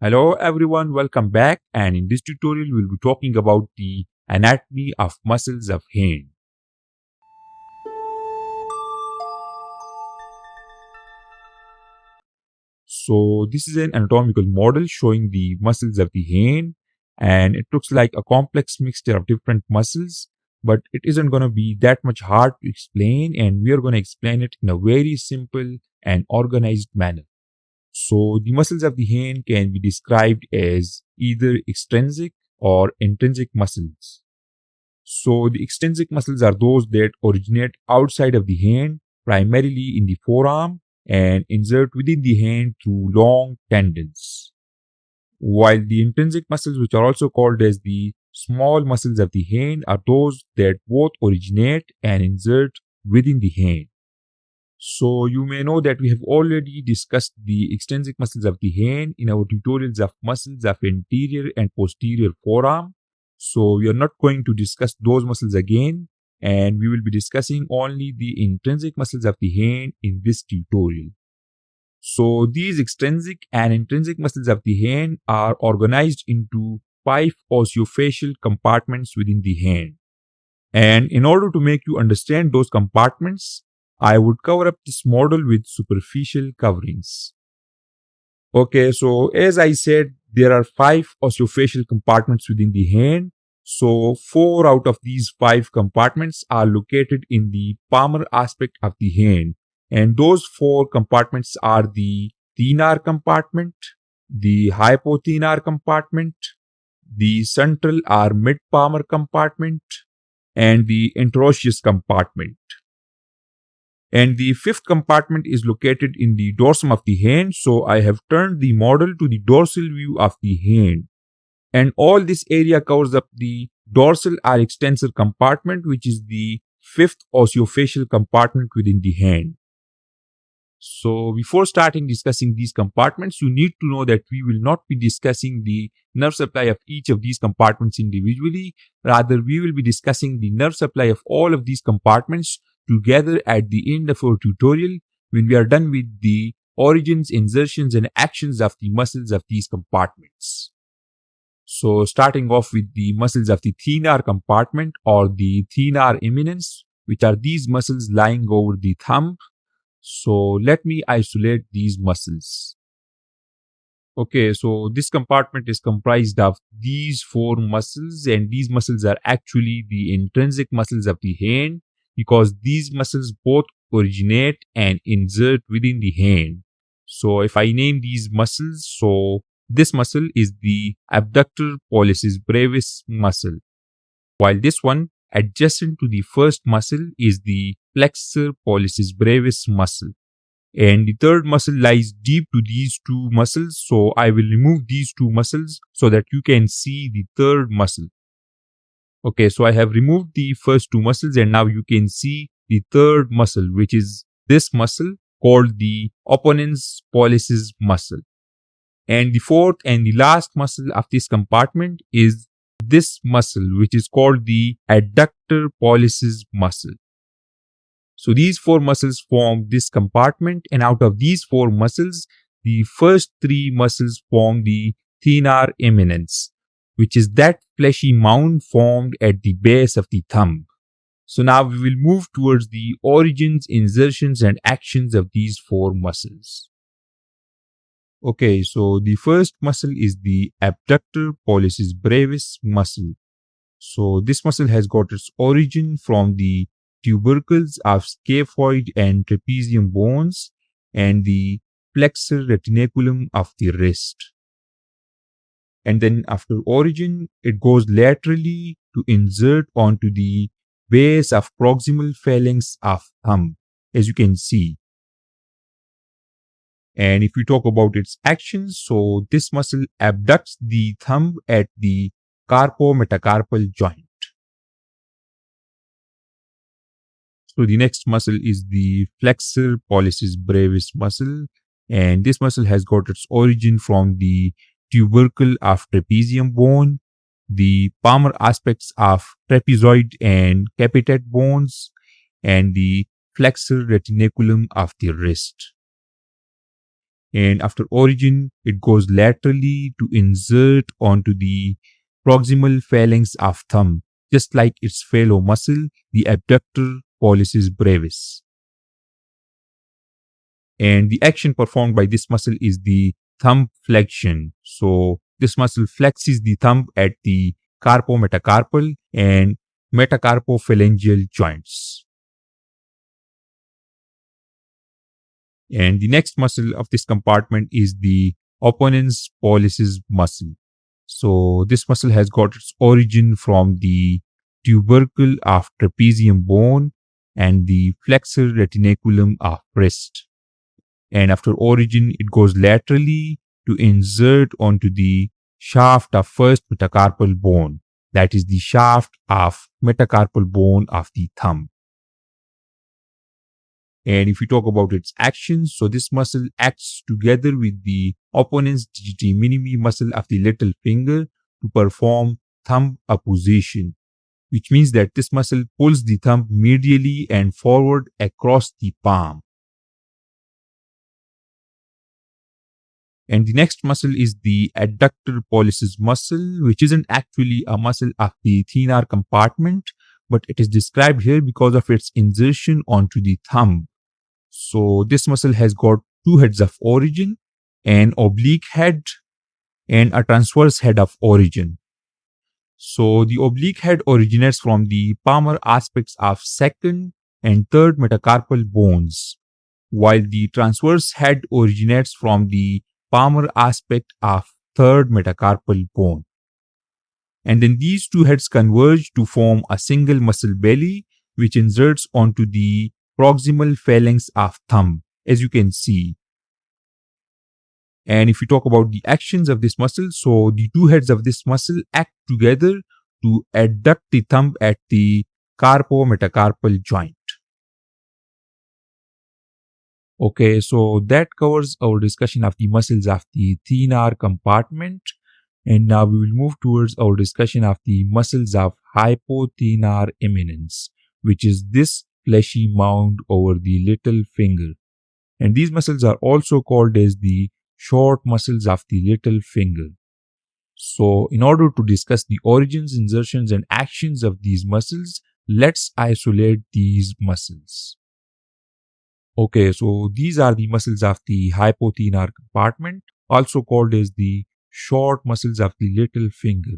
Hello everyone, welcome back, and in this tutorial we'll be talking about the anatomy of muscles of hand. So this is an anatomical model showing the muscles of the hand, and it looks like a complex mixture of different muscles, but it isn't going to be that much hard to explain, and we are going to explain it in a very simple and organized manner. So the muscles of the hand can be described as either extrinsic or intrinsic muscles. So the extrinsic muscles are those that originate outside of the hand, primarily in the forearm, and insert within the hand through long tendons. While the intrinsic muscles, which are also called as the small muscles of the hand, are those that both originate and insert within the hand. So you may know that we have already discussed the extrinsic muscles of the hand in our tutorials of muscles of anterior and posterior forearm. So we are not going to discuss those muscles again, and we will be discussing only the intrinsic muscles of the hand in this tutorial. So these extrinsic and intrinsic muscles of the hand are organized into 5 osseofacial compartments within the hand. And in order to make you understand those compartments, I would cover up this model with superficial coverings. Okay, so as I said, there are 5 osseofacial compartments within the hand. So 4 out of these 5 compartments are located in the palmar aspect of the hand. And those 4 compartments are the Thenar Compartment, the Hypothenar Compartment, the central or mid-palmar compartment, and the Interosseous Compartment. And the 5th compartment is located in the dorsum of the hand, so I have turned the model to the dorsal view of the hand. And all this area covers up the dorsal or extensor compartment, which is the 5th osseofacial compartment within the hand. So before starting discussing these compartments, you need to know that we will not be discussing the nerve supply of each of these compartments individually. Rather, we will be discussing the nerve supply of all of these compartments together at the end of our tutorial when we are done with the origins, insertions, and actions of the muscles of these compartments. So starting off with the muscles of the thenar compartment or the thenar eminence, which are these muscles lying over the thumb. So let me isolate these muscles. Okay, so this compartment is comprised of these 4 muscles, and these muscles are actually the intrinsic muscles of the hand, because these muscles both originate and insert within the hand. So if I name these muscles, so this muscle is the adductor pollicis brevis muscle, while this one adjacent to the first muscle is the flexor pollicis brevis muscle. And the third muscle lies deep to these 2 muscles, so I will remove these 2 muscles so that you can see the third muscle. Okay, so I have removed the first 2 muscles, and now you can see the third muscle, which is this muscle called the opponens pollicis muscle. And the fourth and the last muscle of this compartment is this muscle, which is called the adductor pollicis muscle. So these 4 muscles form this compartment, and out of these 4 muscles, the first 3 muscles form the thenar eminence, which is that fleshy mound formed at the base of the thumb. So now we will move towards the origins, insertions, and actions of these 4 muscles. Okay, so the first muscle is the adductor pollicis brevis muscle. So this muscle has got its origin from the tubercles of scaphoid and trapezium bones and the flexor retinaculum of the wrist. And then after origin, it goes laterally to insert onto the base of proximal phalanx of thumb, as you can see. And if we talk about its actions, so this muscle abducts the thumb at the carpometacarpal joint. So the next muscle is the flexor pollicis brevis muscle, and this muscle has got its origin from the tubercle of trapezium bone, the palmar aspects of trapezoid and capitate bones, and the flexor retinaculum of the wrist. And after origin, it goes laterally to insert onto the proximal phalanx of thumb, just like its fellow muscle, the adductor pollicis brevis. And the action performed by this muscle is the thumb flexion. So this muscle flexes the thumb at the carpometacarpal and metacarpophalangeal joints. And the next muscle of this compartment is the opponens pollicis muscle. So this muscle has got its origin from the tubercle of trapezium bone and the flexor retinaculum of wrist. And after origin, it goes laterally to insert onto the shaft of first metacarpal bone, that is the shaft of metacarpal bone of the thumb. And if we talk about its actions, so this muscle acts together with the opponens digiti minimi muscle of the little finger to perform thumb apposition, which means that this muscle pulls the thumb medially and forward across the palm. And the next muscle is the adductor pollicis muscle, which isn't actually a muscle of the thenar compartment, but it is described here because of its insertion onto the thumb. So this muscle has got two heads of origin, an oblique head and a transverse head of origin. So the oblique head originates from the palmar aspects of second and third metacarpal bones, while the transverse head originates from the palmar aspect of third metacarpal bone. And then these two heads converge to form a single muscle belly, which inserts onto the proximal phalanx of thumb, as you can see. And if we talk about the actions of this muscle, so the two heads of this muscle act together to adduct the thumb at the carpometacarpal joint. Okay, so that covers our discussion of the muscles of the thenar compartment. And now we will move towards our discussion of the muscles of hypothenar eminence, which is this fleshy mound over the little finger. And these muscles are also called as the short muscles of the little finger. So in order to discuss the origins, insertions and actions of these muscles, let's isolate these muscles. Okay, so these are the muscles of the hypothenar compartment, also called as the short muscles of the little finger.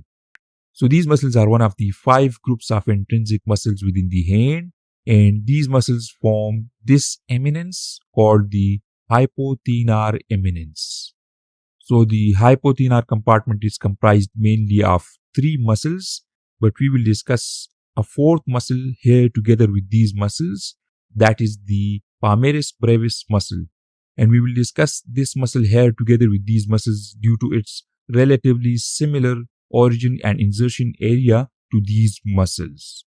So these muscles are one of the 5 groups of intrinsic muscles within the hand, and these muscles form this eminence called the hypothenar eminence. So the hypothenar compartment is comprised mainly of 3 muscles, but we will discuss a 4th muscle here together with these muscles, that is the palmaris brevis muscle. And we will discuss this muscle here together with these muscles due to its relatively similar origin and insertion area to these muscles.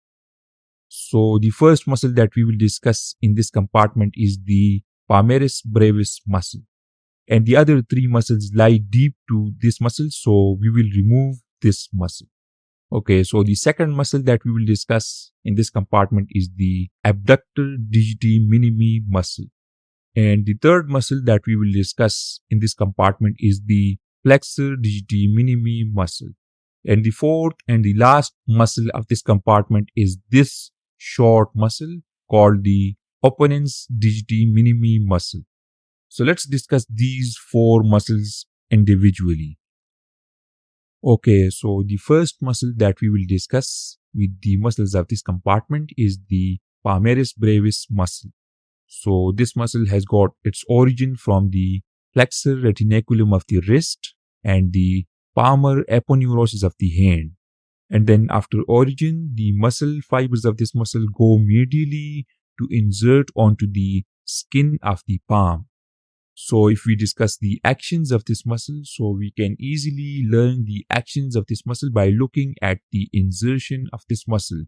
So the first muscle that we will discuss in this compartment is the palmaris brevis muscle. And the other 3 muscles lie deep to this muscle, so we will remove this muscle. Okay, so the second muscle that we will discuss in this compartment is the adductor digiti minimi muscle. And the third muscle that we will discuss in this compartment is the flexor digiti minimi muscle. And the fourth and the last muscle of this compartment is this short muscle called the opponens digiti minimi muscle. So let's discuss these 4 muscles individually. Okay, so the first muscle that we will discuss with the muscles of this compartment is the palmaris brevis muscle. So this muscle has got its origin from the flexor retinaculum of the wrist and the palmar aponeurosis of the hand. And then after origin, the muscle fibers of this muscle go medially to insert onto the skin of the palm. So if we discuss the actions of this muscle, so we can easily learn the actions of this muscle by looking at the insertion of this muscle.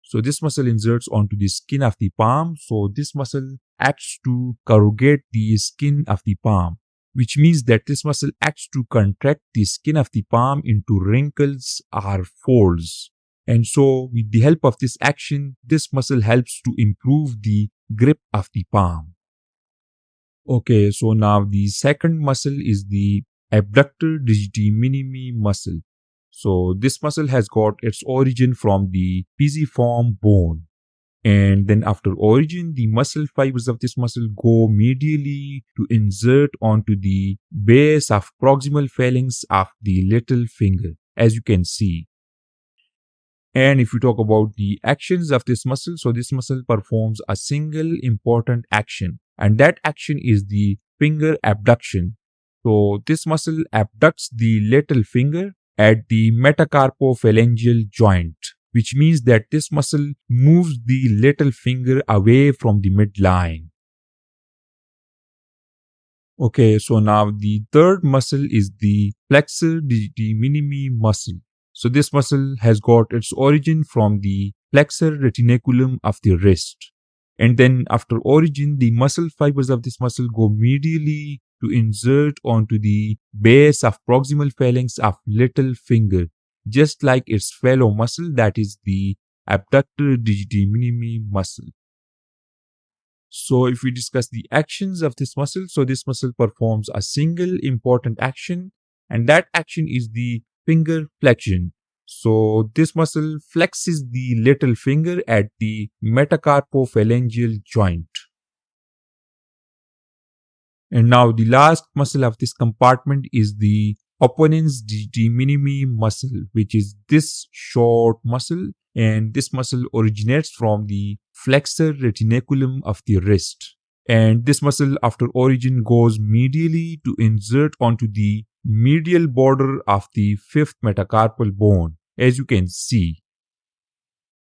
So this muscle inserts onto the skin of the palm. So this muscle acts to corrugate the skin of the palm, which means that this muscle acts to contract the skin of the palm into wrinkles or folds. And so with the help of this action, this muscle helps to improve the grip of the palm. Okay, so now the second muscle is the abductor digiti minimi muscle. So this muscle has got its origin from the pisiform bone. And then after origin, the muscle fibers of this muscle go medially to insert onto the base of proximal phalanx of the little finger, as you can see. And if we talk about the actions of this muscle, so this muscle performs a single important action, and that action is the finger abduction. So this muscle abducts the little finger at the metacarpophalangeal joint, which means that this muscle moves the little finger away from the midline. Okay, so now the third muscle is the flexor digiti minimi muscle. So this muscle has got its origin from the flexor retinaculum of the wrist. And then after origin, the muscle fibers of this muscle go medially to insert onto the base of proximal phalanx of little finger, just like its fellow muscle, that is the abductor digiti minimi muscle. So if we discuss the actions of this muscle, so this muscle performs a single important action, and that action is the finger flexion. So this muscle flexes the little finger at the metacarpophalangeal joint. And now the last muscle of this compartment is the opponens digiti minimi muscle, which is this short muscle, and this muscle originates from the flexor retinaculum of the wrist. And this muscle after origin goes medially to insert onto the medial border of the fifth metacarpal bone, as you can see.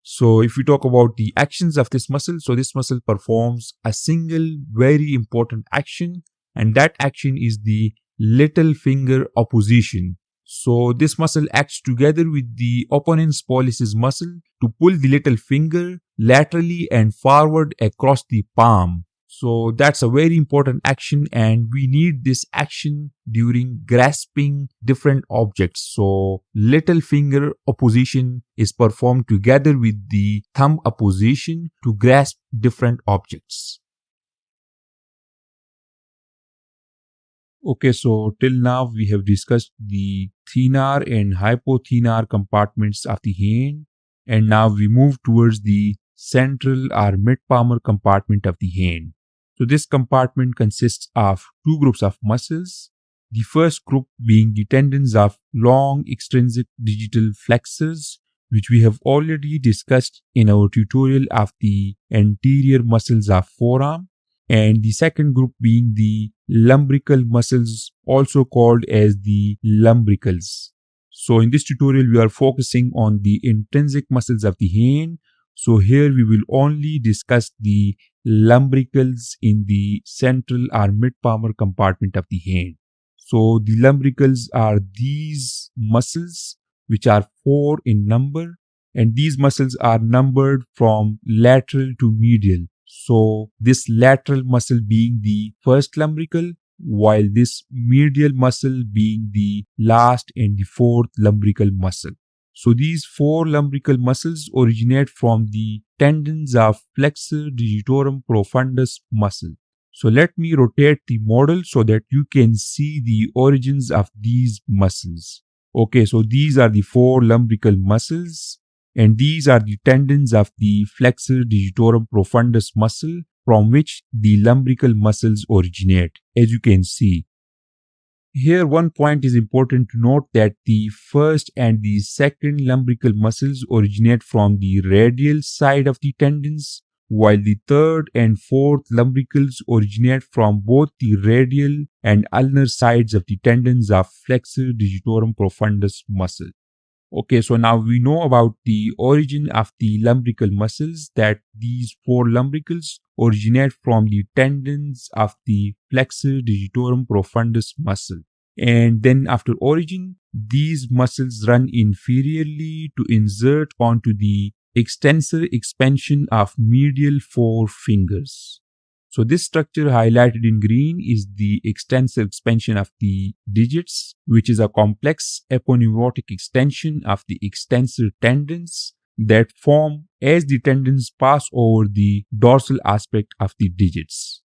So if we talk about the actions of this muscle, so this muscle performs a single very important action, and that action is the little finger opposition. So this muscle acts together with the opponens pollicis muscle to pull the little finger laterally and forward across the palm. So that's a very important action, and we need this action during grasping different objects. So little finger opposition is performed together with the thumb opposition to grasp different objects. Okay, so till now we have discussed the thenar and hypothenar compartments of the hand, and now we move towards the central or mid-palmar compartment of the hand. So this compartment consists of two groups of muscles. The first group being the tendons of long extrinsic digital flexors, which we have already discussed in our tutorial of the anterior muscles of forearm. And the second group being the lumbrical muscles, also called as the lumbricals. So in this tutorial, we are focusing on the intrinsic muscles of the hand. So here we will only discuss the lumbricals in the central or mid-palmar compartment of the hand. So the lumbricals are these muscles, which are 4 in number, and these muscles are numbered from lateral to medial. So this lateral muscle being the first lumbrical, while this medial muscle being the last and the fourth lumbrical muscle. So these 4 lumbrical muscles originate from the tendons of flexor digitorum profundus muscle. So let me rotate the model so that you can see the origins of these muscles. Okay, so these are the 4 lumbrical muscles, and these are the tendons of the flexor digitorum profundus muscle from which the lumbrical muscles originate, as you can see. Here one point is important to note, that the first and the second lumbrical muscles originate from the radial side of the tendons, while the third and fourth lumbricals originate from both the radial and ulnar sides of the tendons of flexor digitorum profundus muscle. Okay, so now we know about the origin of the lumbrical muscles, that these 4 lumbricals originate from the tendons of the flexor digitorum profundus muscle. And then after origin, these muscles run inferiorly to insert onto the extensor expansion of medial 4 fingers. So this structure highlighted in green is the extensor expansion of the digits, which is a complex aponeurotic extension of the extensor tendons that form as the tendons pass over the dorsal aspect of the digits.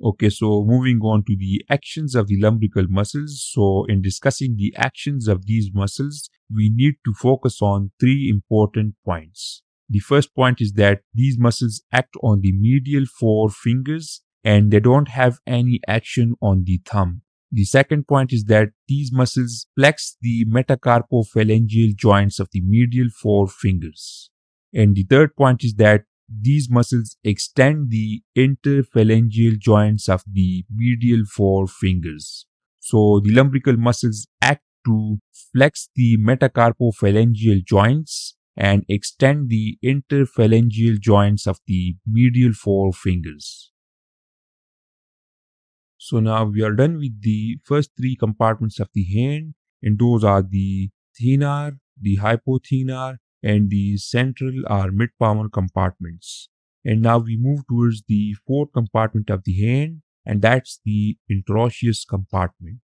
Okay, so moving on to the actions of the lumbrical muscles. So in discussing the actions of these muscles, we need to focus on three important points. The first point is that these muscles act on the medial four fingers and they don't have any action on the thumb. The second point is that these muscles flex the metacarpophalangeal joints of the medial four fingers. And the third point is that these muscles extend the interphalangeal joints of the medial four fingers. So the lumbrical muscles act to flex the metacarpophalangeal joints and extend the interphalangeal joints of the medial four fingers. So now we are done with the first three compartments of the hand, and those are the thenar, the hypothenar, and the central or mid-palmar compartments. And now we move towards the fourth compartment of the hand, and that's the interosseous compartment.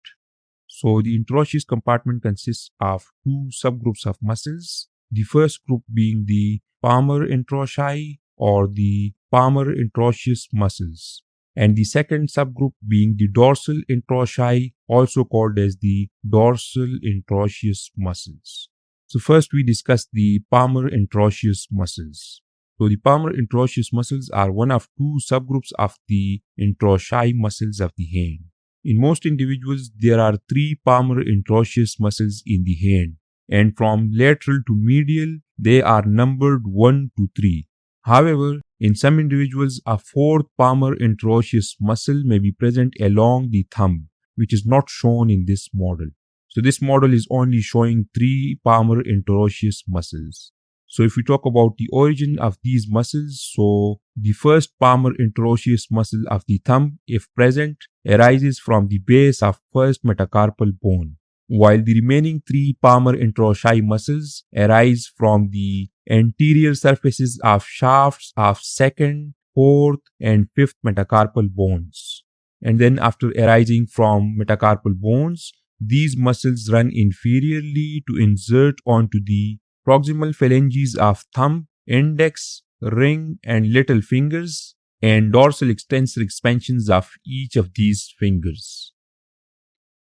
So the interosseous compartment consists of two subgroups of muscles. The first group being the palmar interossei or the palmar interosseous muscles, and the second subgroup being the dorsal interossei, also called as the dorsal interosseous muscles. So first we discuss the palmar interosseous muscles. So the palmar interosseous muscles are one of two subgroups of the interossei muscles of the hand. In most individuals, there are three palmar interosseous muscles in the hand, and from lateral to medial, they are numbered 1 to 3. However, in some individuals, a fourth palmar interosseous muscle may be present along the thumb, which is not shown in this model. So this model is only showing three palmar interosseous muscles. So if we talk about the origin of these muscles, so the first palmar interosseous muscle of the thumb, if present, arises from the base of first metacarpal bone, while the remaining three palmar interossei muscles arise from the anterior surfaces of shafts of second, fourth, and fifth metacarpal bones. And then after arising from metacarpal bones, these muscles run inferiorly to insert onto the proximal phalanges of thumb, index, ring, and little fingers, and dorsal extensor expansions of each of these fingers.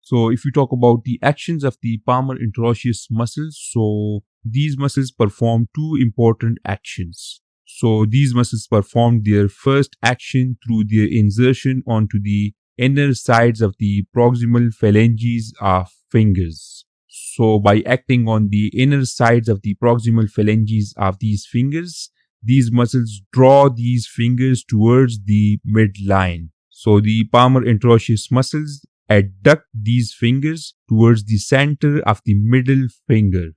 So if we talk about the actions of the palmar interosseous muscles, so these muscles perform two important actions. So these muscles perform their first action through their insertion onto the inner sides of the proximal phalanges of fingers. So by acting on the inner sides of the proximal phalanges of these fingers, these muscles draw these fingers towards the midline. So the palmar interosseous muscles adduct these fingers towards the center of the middle finger.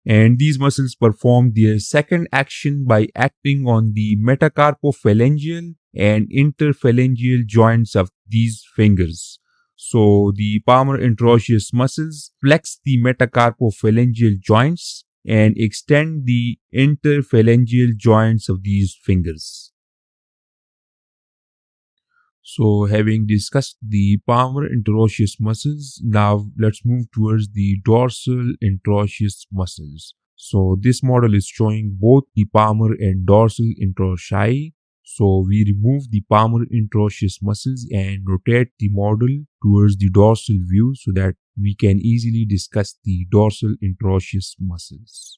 And these muscles perform their second action by acting on the metacarpophalangeal and interphalangeal joints of these fingers. So the palmar interosseous muscles flex the metacarpophalangeal joints and extend the interphalangeal joints of these fingers. So having discussed the palmar interosseous muscles, now let's move towards the dorsal interosseous muscles. So this model is showing both the palmar and dorsal interossei. So we remove the palmar interosseous muscles and rotate the model towards the dorsal view so that we can easily discuss the dorsal interosseous muscles.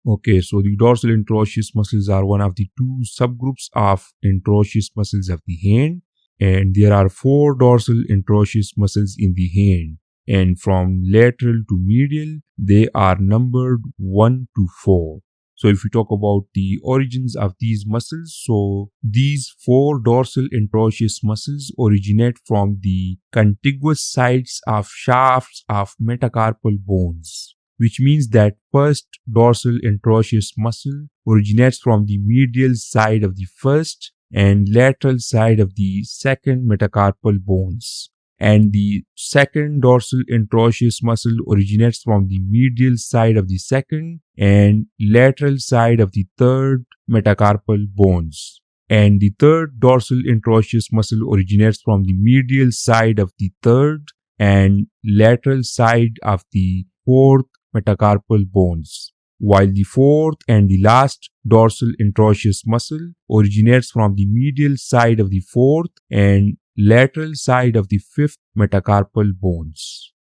Okay, so the dorsal interosseous muscles are one of the two subgroups of interosseous muscles of the hand, and there are four dorsal interosseous muscles in the hand, and from lateral to medial, they are numbered 1 to 4. So if we talk about the origins of these muscles, so these four dorsal interosseous muscles originate from the contiguous sides of shafts of metacarpal bones, which means that first dorsal interosseous muscle originates from the medial side of the first and lateral side of the second metacarpal bones, and the second dorsal interosseous muscle originates from the medial side of the second and lateral side of the third metacarpal bones, and the third dorsal interosseous muscle originates from the medial side of the third and lateral side of the fourth metacarpal bones. while the fourth and the last dorsal interosseous muscle originates from the medial side of the fourth and lateral side of the fifth metacarpal bones.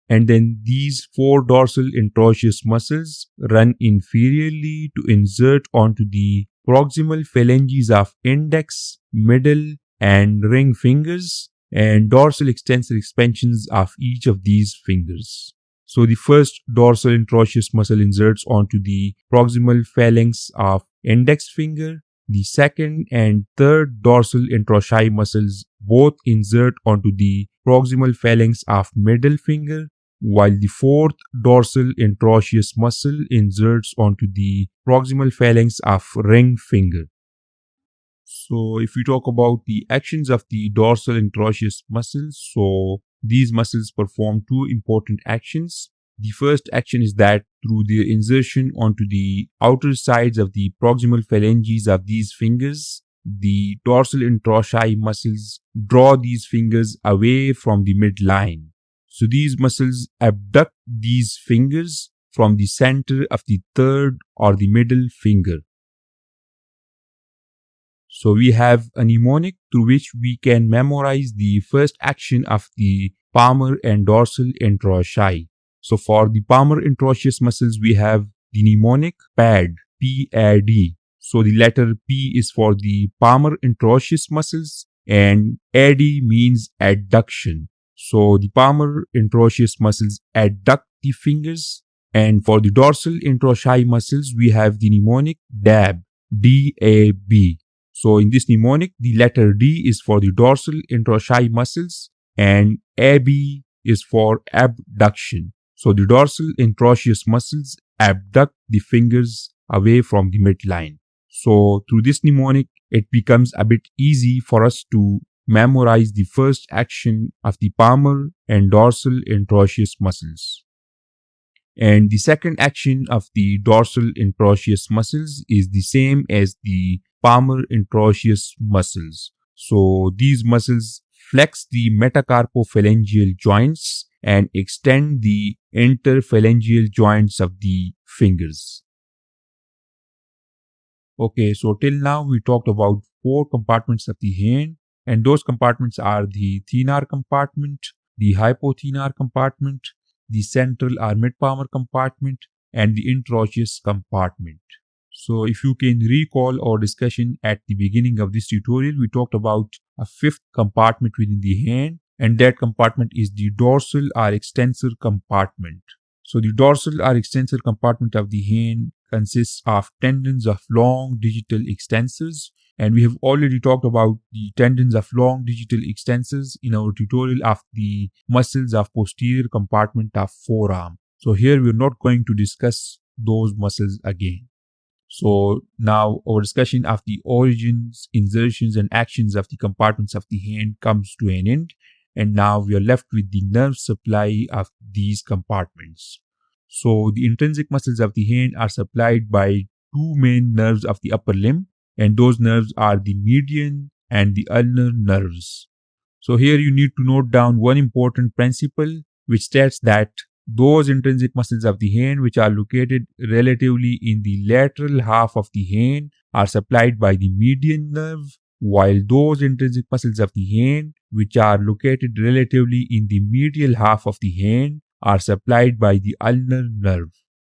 And then these four dorsal interosseous muscles run inferiorly to insert onto the proximal phalanges of index, middle, and ring fingers, and dorsal extensor expansions of each of these fingers. So the first dorsal interosseous muscle inserts onto the proximal phalanx of index finger. The second and third dorsal interossei muscles both insert onto the proximal phalanx of middle finger, while the fourth dorsal interosseous muscle inserts onto the proximal phalanx of ring finger. So if we talk about the actions of the dorsal interosseous muscles, so these muscles perform two important actions. The first action is that through their insertion onto the outer sides of the proximal phalanges of these fingers, the dorsal interossei muscles draw these fingers away from the midline. So these muscles abduct these fingers from the center of the third or the middle finger. So we have a mnemonic through which we can memorize the first action of the palmar and dorsal interossei. So for the palmar interosseous muscles, we have the mnemonic PAD, P-A-D. So the letter P is for the palmar interosseous muscles and AD means adduction. So the palmar interosseous muscles adduct the fingers, and for the dorsal interossei muscles, we have the mnemonic DAB, D-A-B. So in this mnemonic, the letter D is for the dorsal interossei muscles and AB is for abduction. So the dorsal interosseous muscles abduct the fingers away from the midline. So through this mnemonic, it becomes a bit easy for us to memorize the first action of the palmar and dorsal interosseous muscles. And the second action of the dorsal interosseous muscles is the same as the palmar interosseous muscles. So these muscles flex the metacarpophalangeal joints and extend the interphalangeal joints of the fingers. Okay, so till now we talked about 4 compartments of the hand, and those compartments are the Thenar Compartment, the Hypothenar Compartment, the central or mid-palmar compartment, and the Interosseous Compartment. So if you can recall our discussion at the beginning of this tutorial, we talked about a 5th compartment within the hand, and that compartment is the dorsal or extensor compartment. So the dorsal or extensor compartment of the hand consists of tendons of long digital extensors, and we have already talked about the tendons of long digital extensors in our tutorial of the muscles of posterior compartment of forearm. So here we're not going to discuss those muscles again. So now our discussion of the origins, insertions and actions of the compartments of the hand comes to an end, and now we are left with the nerve supply of these compartments. So the intrinsic muscles of the hand are supplied by 2 main nerves of the upper limb, and those nerves are the median and the ulnar nerves. So here you need to note down one important principle which states that those intrinsic muscles of the hand which are located relatively in the lateral half of the hand are supplied by the median nerve, while those intrinsic muscles of the hand which are located relatively in the medial half of the hand are supplied by the ulnar nerve.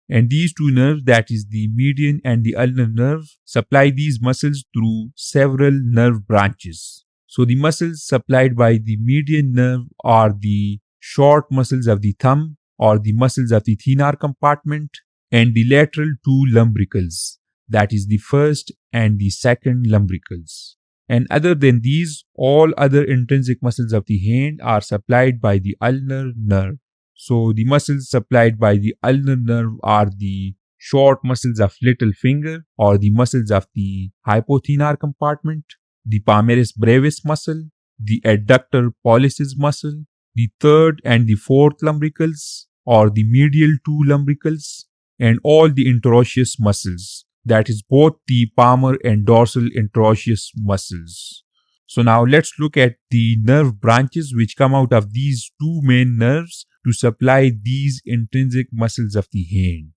And these two nerves, that is the median and the ulnar nerve, supply these muscles through several nerve branches. So the muscles supplied by the median nerve are the short muscles of the thumb or the muscles of the thenar compartment, and the lateral 2 lumbricals, that is the first and the second lumbricals. And other than these, all other intrinsic muscles of the hand are supplied by the ulnar nerve. So the muscles supplied by the ulnar nerve are the short muscles of little finger or the muscles of the hypothenar compartment, the palmaris brevis muscle, the adductor pollicis muscle, the third and the fourth lumbricals or the medial 2 lumbricals, and all the interosseous muscles, that is both the palmar and dorsal interosseous muscles. So now let's look at the nerve branches which come out of these 2 main nerves to supply these intrinsic muscles of the hand.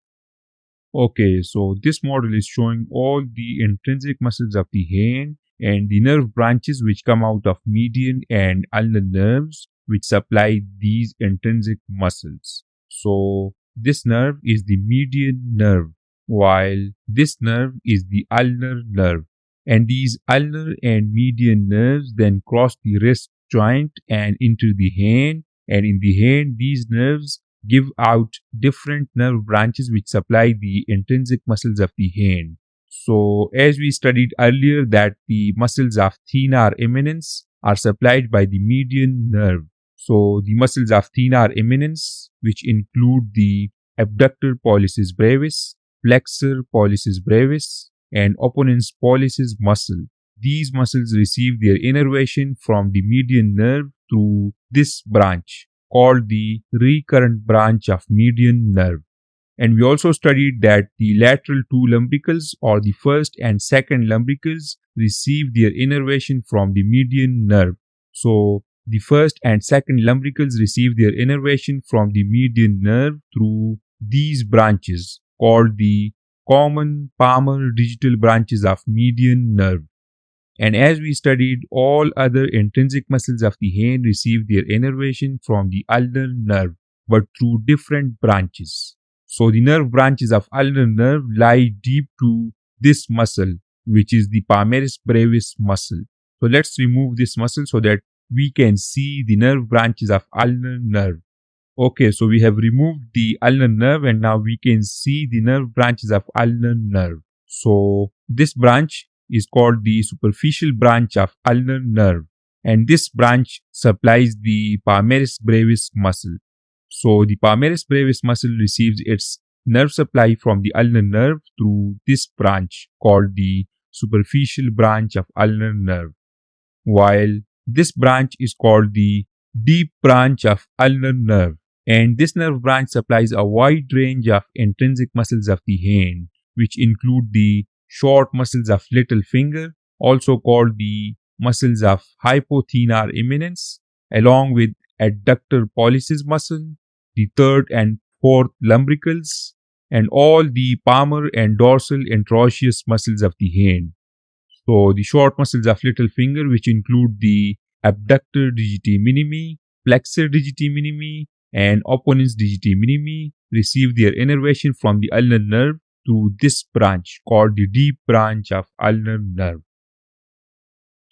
Okay, so this model is showing all the intrinsic muscles of the hand and the nerve branches which come out of median and ulnar nerves which supply these intrinsic muscles. So this nerve is the median nerve while this nerve is the ulnar nerve, and these ulnar and median nerves then cross the wrist joint and into the hand, and in the hand these nerves give out different nerve branches which supply the intrinsic muscles of the hand. So, as we studied earlier, that the muscles of thenar eminence are supplied by the median nerve. So, the muscles of thenar eminence, which include the abductor pollicis brevis, flexor pollicis brevis, and opponens pollicis muscle. These muscles receive their innervation from the median nerve through this branch, called the recurrent branch of median nerve. And we also studied that the lateral two lumbricals, or the first and second lumbricals, receive their innervation from the median nerve. So the first and second lumbricals receive their innervation from the median nerve through these branches called the common palmar digital branches of median nerve. And as we studied, all other intrinsic muscles of the hand receive their innervation from the ulnar nerve, but through different branches. So the nerve branches of ulnar nerve lie deep to this muscle, which is the palmaris brevis muscle. So let's remove this muscle so that we can see the nerve branches of ulnar nerve. Okay, so we have removed the ulnar nerve and now we can see the nerve branches of ulnar nerve. So this branch is called the superficial branch of ulnar nerve, and this branch supplies the palmaris brevis muscle. So the palmaris brevis muscle receives its nerve supply from the ulnar nerve through this branch called the superficial branch of ulnar nerve, while this branch is called the deep branch of ulnar nerve. And this nerve branch supplies a wide range of intrinsic muscles of the hand, which include the short muscles of little finger, also called the muscles of hypothenar eminence, along with adductor pollicis muscle, the third and fourth lumbricals, and all the palmar and dorsal interosseous muscles of the hand. So the short muscles of little finger, which include the abductor digiti minimi, flexor digiti minimi, and opponens digiti minimi, receive their innervation from the ulnar nerve through this branch called the deep branch of ulnar nerve.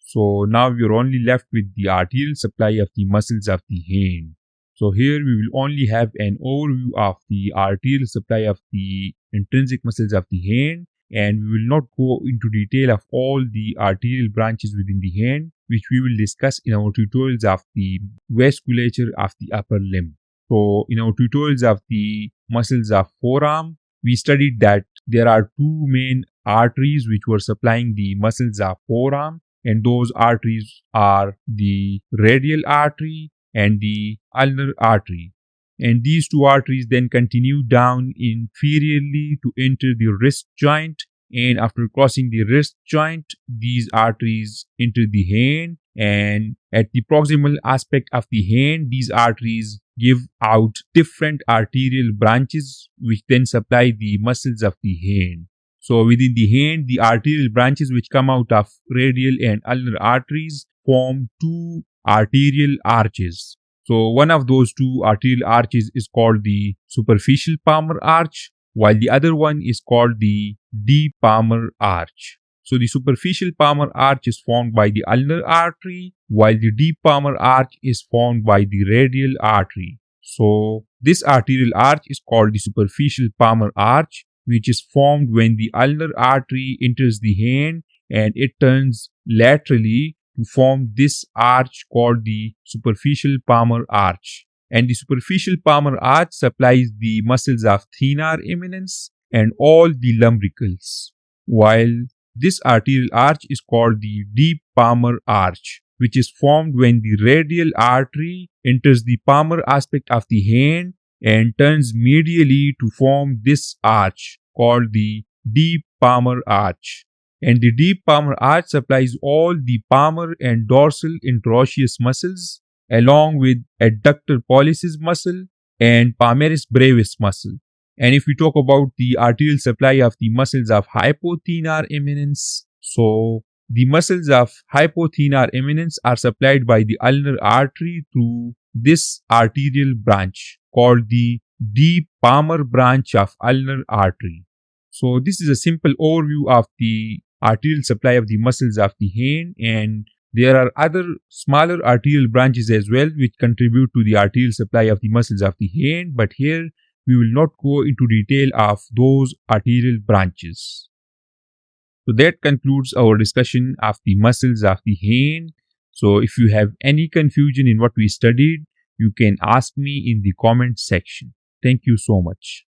So now we are only left with the arterial supply of the muscles of the hand. So here we will only have an overview of the arterial supply of the intrinsic muscles of the hand, and we will not go into detail of all the arterial branches within the hand, which we will discuss in our tutorials of the vasculature of the upper limb. So in our tutorials of the muscles of forearm, we studied that there are two main arteries which were supplying the muscles of forearm, and those arteries are the radial artery and the ulnar artery. And these two arteries then continue down inferiorly to enter the wrist joint, and after crossing the wrist joint, these arteries enter the hand, and at the proximal aspect of the hand, these arteries give out different arterial branches which then supply the muscles of the hand. So within the hand, the arterial branches which come out of radial and ulnar arteries form two arterial arches. So one of those two arterial arches is called the superficial palmar arch, while the other one is called the deep palmar arch. So the superficial palmar arch is formed by the ulnar artery, while the deep palmar arch is formed by the radial artery. So this arterial arch is called the superficial palmar arch, which is formed when the ulnar artery enters the hand and it turns laterally to form this arch called the superficial palmar arch. And the superficial palmar arch supplies the muscles of thenar eminence and all the lumbricals, while this arterial arch is called the deep palmar arch, which is formed when the radial artery enters the palmar aspect of the hand and turns medially to form this arch called the deep palmar arch. And the deep palmar arch supplies all the palmar and dorsal interosseous muscles along with adductor pollicis muscle and palmaris brevis muscle. And if we talk about the arterial supply of the muscles of hypothenar eminence, so the muscles of hypothenar eminence are supplied by the ulnar artery through this arterial branch called the deep palmar branch of ulnar artery. So this is a simple overview of the arterial supply of the muscles of the hand, and there are other smaller arterial branches as well which contribute to the arterial supply of the muscles of the hand, but here we will not go into detail of those arterial branches. So that concludes our discussion of the muscles of the hand. So if you have any confusion in what we studied, you can ask me in the comment section. Thank you so much.